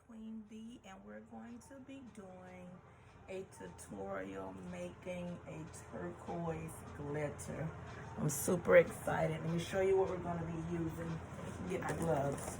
Queen B, and we're going to be doing a tutorial making a turquoise glitter. I'm super excited. Let me show you what we're going to be using. Get my gloves.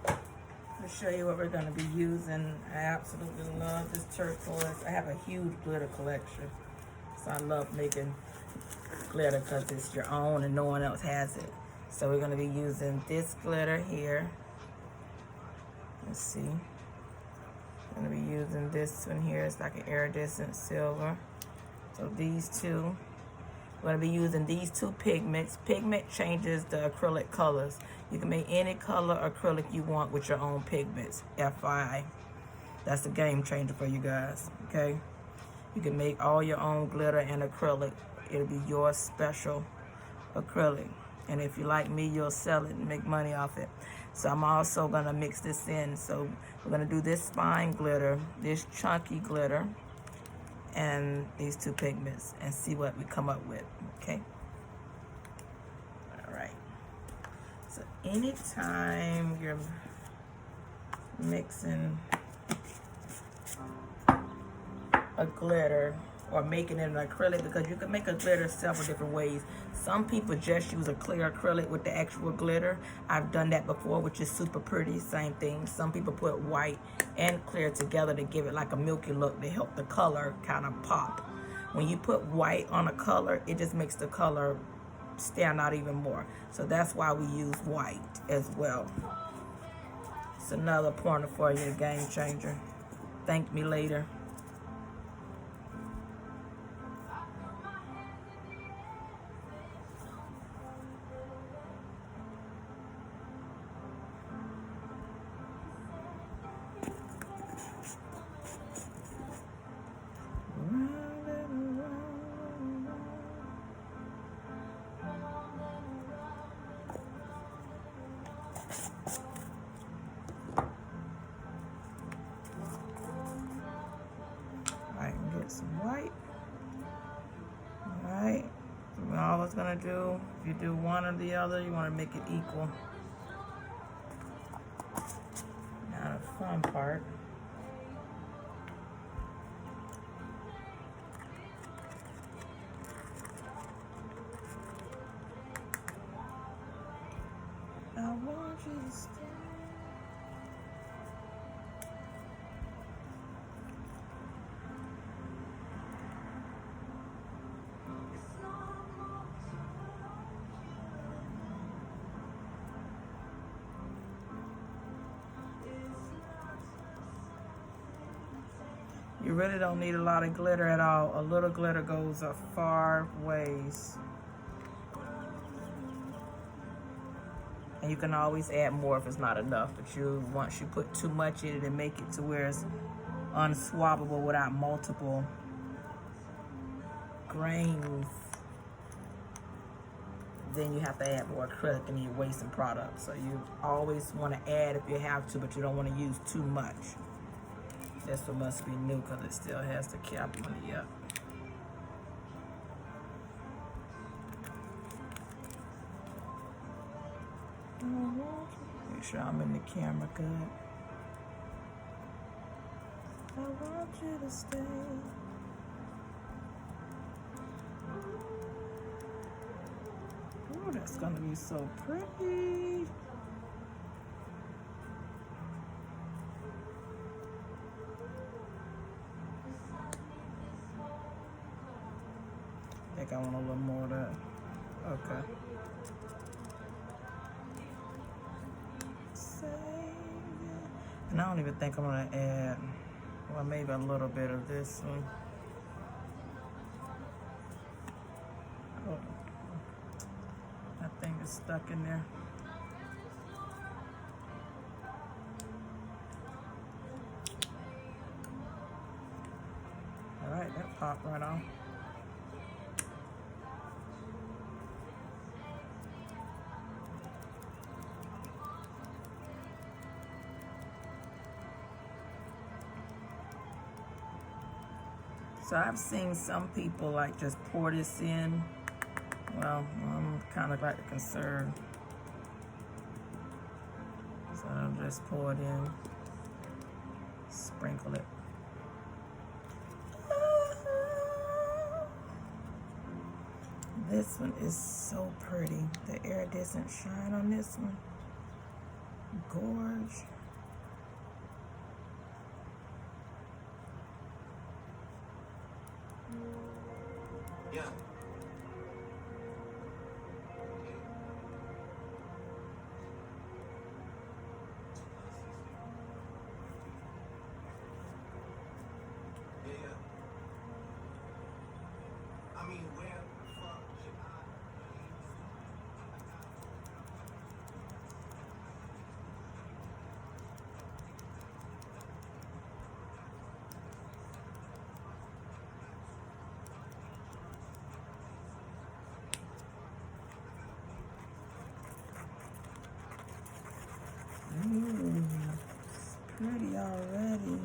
Let me show you what we're going to be using. I absolutely love this turquoise. I have a huge glitter collection, so I love making glitter because it's your own and no one else has it. So we're going to be using this glitter here. Let's see. I'm going to be using this one here. It's like an iridescent silver. So these two. We're going to be using these two pigments. Pigment changes the acrylic colors. You can make any color acrylic you want with your own pigments. FYI. That's a game changer for you guys. Okay? You can make all your own glitter and acrylic. It'll be your special acrylic. And if you like me, you'll sell it and make money off it. So I'm also gonna mix this in. So we're gonna do this spine glitter, this chunky glitter, and these two pigments and see what we come up with, okay? All right. So anytime you're mixing a glitter or making it an acrylic, because you can make a glitter several different ways. Some people just use a clear acrylic with the actual glitter. I've done that before, which is super pretty, same thing. Some people put white and clear together to give it like a milky look to help the color kind of pop. When you put white on a color, it just makes the color stand out even more. So that's why we use white as well. It's another pointer for you, a game changer. Thank me later. Some white. Alright, so all it's gonna do, if you do one or the other, you want to make it equal. Now the fun part. I want you to stay. You really don't need a lot of glitter at all. A little glitter goes a far ways. And you can always add more if it's not enough. But once you put too much in it and make it to where it's unswabbable without multiple grains, then you have to add more acrylic and you're wasting product. So you always want to add if you have to, but you don't want to use too much. This one must be new because it still has the cap on it. Yep. Make sure I'm in the camera good. I want you to stay. Oh, that's gonna be so pretty. I think I want a little more of that. Okay. And I don't even think I'm gonna add, well, maybe a little bit of this one. Oh, that thing is stuck in there. All right, that popped right off. So I've seen some people like just pour this in. Well, I'm kind of like concerned. So I'll just pour it in, sprinkle it. This one is so pretty. The iridescent shine on this one. Gorge. Yeah. I mean, where the fuck should I? Ooh, it's pretty already.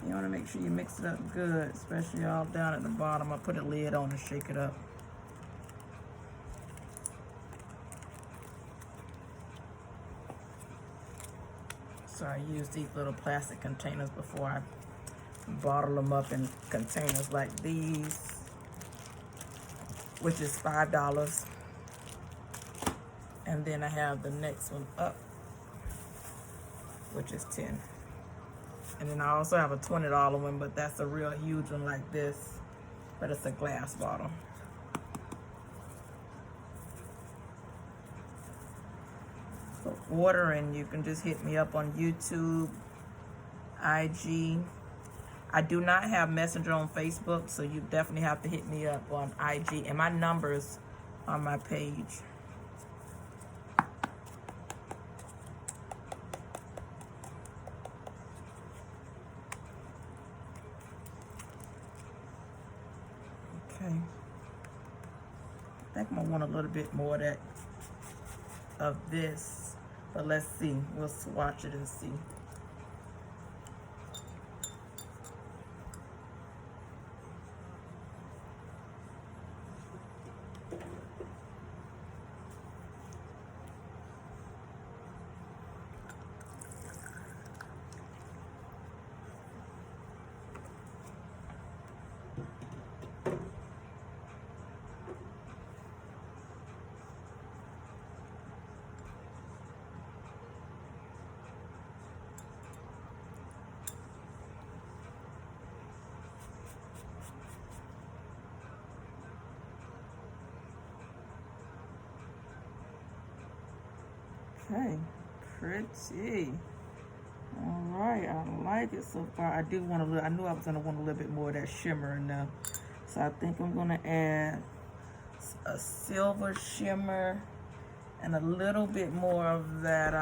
You want to make sure you mix it up good, especially all down at the bottom. I'll put a lid on and shake it up. So I use these little plastic containers before I bottle them up in containers like these, which is $5. And then I have the next one up, which is $10. And then I also have a $20 one, but that's a real huge one like this, but it's a glass bottle. For ordering, you can just hit me up on YouTube, IG. I do not have Messenger on Facebook, so you definitely have to hit me up on IG. And my number's on my page. Okay. I think I'm gonna want a little bit more of this, but let's see. We'll swatch it and see. Okay, pretty. All right, I like it so far. I do want a little, I knew I was gonna want a little bit more of that shimmer in there. So I think I'm gonna add a silver shimmer and a little bit more of that.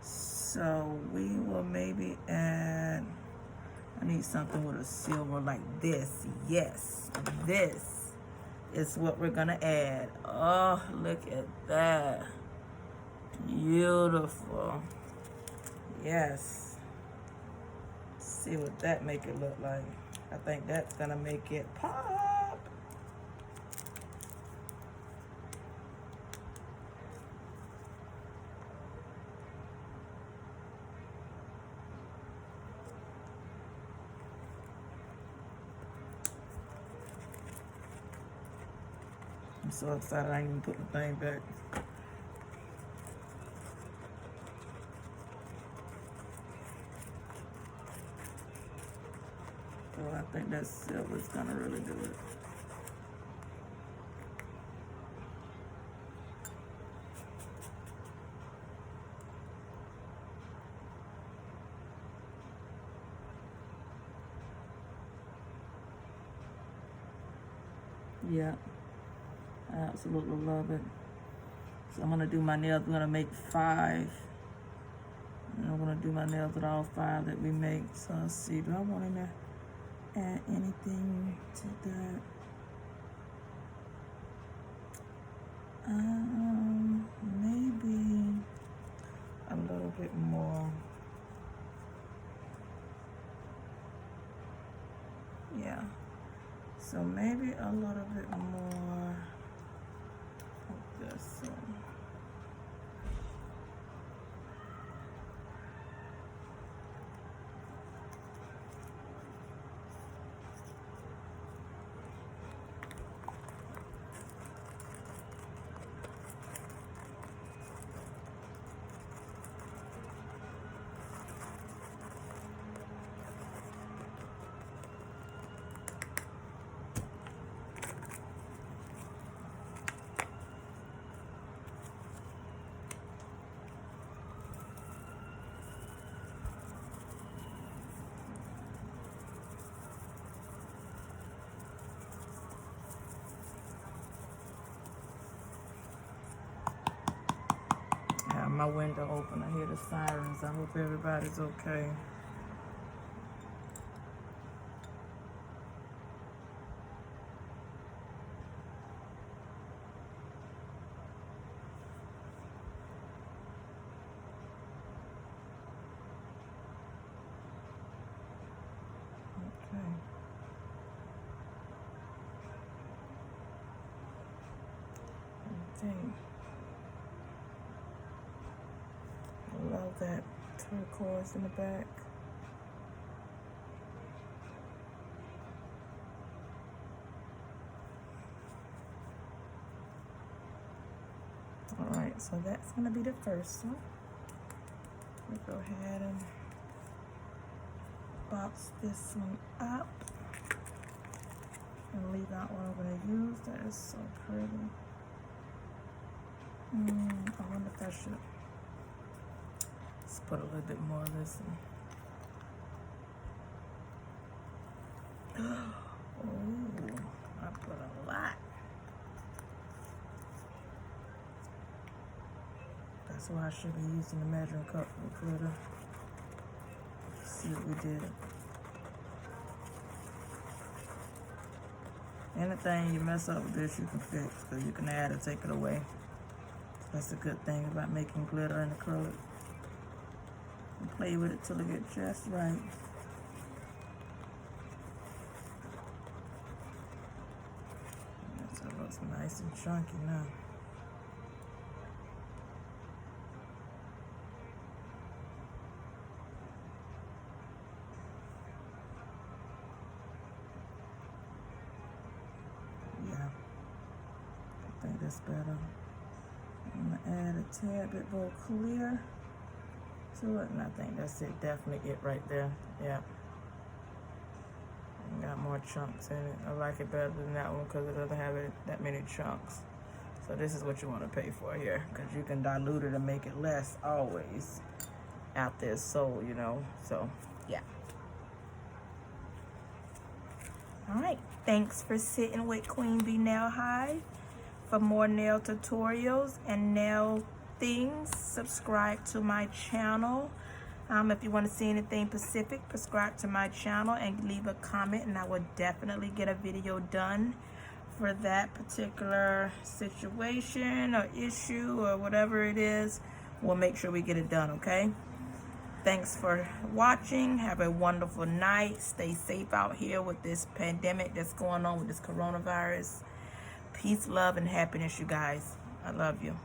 So we will maybe add, I need something with a silver like this. Yes, this is what we're gonna add. Oh, look at that. Beautiful. Yes. Let's see what that make it look like. I think that's gonna make it pop. I'm so excited I ain't even put the thing back. So I think that silver's gonna really do it. Yeah, I absolutely love it. So I'm gonna do my nails. I'm gonna make 5. And I'm gonna do my nails with all 5 that we make. So let's see, do I want to add anything to that? Maybe a little bit more. Yeah. So maybe a little bit more of this one. I have my window open. I hear the sirens. I hope everybody's okay. Okay. Love that turquoise in the back. All right, so that's gonna be the first one. We'll go ahead and box this one up and leave out what I'm gonna use. That is so pretty. I wonder if I should put a little bit more of this in. Oh, I put a lot. That's why I should be using the measuring cup for the glitter. See what we did. Anything you mess up with this, you can fix, because you can add or take it away. That's a good thing about making glitter and acrylic. And play with it till it gets just right. So it looks nice and chunky now. Yeah, I think that's better. I'm gonna add a tad bit more clear to it, and I think that's it. Definitely it right there. Yeah. And got more chunks in it. I like it better than that one because it doesn't have that many chunks. So this is what you want to pay for here, because you can dilute it and make it less always out there. So, you know, so yeah. All right. Thanks for sitting with Queen Bee Nail Hive. For more nail tutorials and nail things, subscribe to my channel. If you want to see anything specific, subscribe to my channel and leave a comment, and I will definitely get a video done for that particular situation or issue or whatever it is. We'll make sure we get it done, okay? Thanks for watching. Have a wonderful night. Stay safe out here with this pandemic that's going on with this coronavirus. Peace, love, and happiness, you guys. I love you.